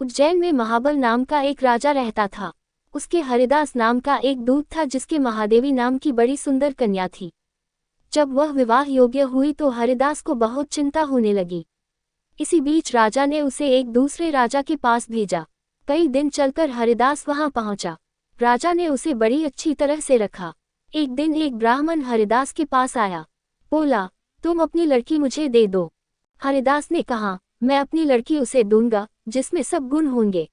उज्जैन में महाबल नाम का एक राजा रहता था। उसके हरिदास नाम का एक दूत था जिसके महादेवी नाम की बड़ी सुंदर कन्या थी। जब वह विवाह योग्य हुई तो हरिदास को बहुत चिंता होने लगी। इसी बीच राजा ने उसे एक दूसरे राजा के पास भेजा। कई दिन चलकर हरिदास वहां पहुंचा। राजा ने उसे बड़ी अच्छी तरह से रखा। एक दिन एक ब्राह्मण हरिदास के पास आया। बोला, तुम अपनी लड़की मुझे दे दो। हरिदास ने कहा, मैं अपनी लड़की उसे दूंगा जिसमें सब गुण होंगे।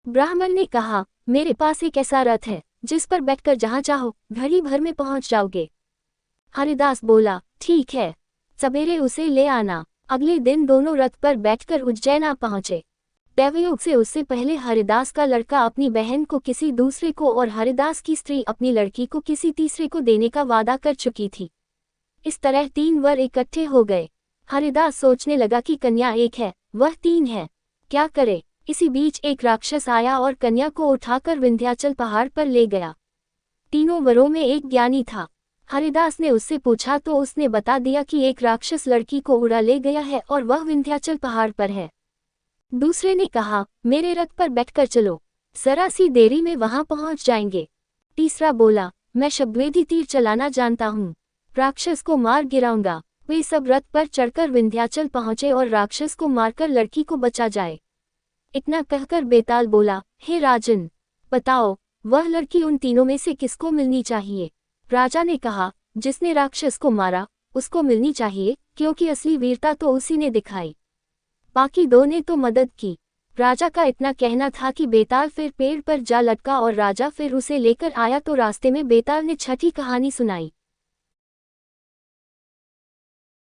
ब्राह्मण ने कहा, मेरे पास एक ऐसा रथ है जिस पर बैठकर जहां चाहो घड़ी भर में पहुंच जाओगे। हरिदास बोला, ठीक है, सवेरे उसे ले आना। अगले दिन दोनों रथ पर बैठकर उज्जैन आ पहुंचे। दैवयोग से उससे पहले हरिदास का लड़का अपनी बहन को किसी दूसरे को और हरिदास की स्त्री अपनी लड़की को किसी तीसरे को देने का वादा कर चुकी थी। इस तरह 3 वर इकट्ठे हो गए। हरिदास सोचने लगा कि कन्या एक है, वह 3 है, क्या करे। इसी बीच एक राक्षस आया और कन्या को उठाकर विंध्याचल पहाड़ पर ले गया। तीनों वरों में एक ज्ञानी था। हरिदास ने उससे पूछा तो उसने बता दिया कि एक राक्षस लड़की को उड़ा ले गया है और वह विंध्याचल पहाड़ पर है। दूसरे ने कहा, मेरे रथ पर बैठकर चलो, जरा सी देरी में वहां पहुंच जाएंगे। तीसरा बोला, मैं शब्दवेदी तीर चलाना जानता हूँ, राक्षस को मार गिराऊंगा। वे सब रथ पर चढ़कर विंध्याचल पहुंचे और राक्षस को मारकर लड़की को बचा जाए। इतना कहकर बेताल बोला, हे राजन, बताओ वह लड़की उन तीनों में से किसको मिलनी चाहिए। राजा ने कहा, जिसने राक्षस को मारा उसको मिलनी चाहिए, क्योंकि असली वीरता तो उसी ने दिखाई, बाकी 2 ने तो मदद की। राजा का इतना कहना था कि बेताल फिर पेड़ पर जा लटका और राजा फिर उसे लेकर आया तो रास्ते में बेताल ने छठी कहानी सुनाई।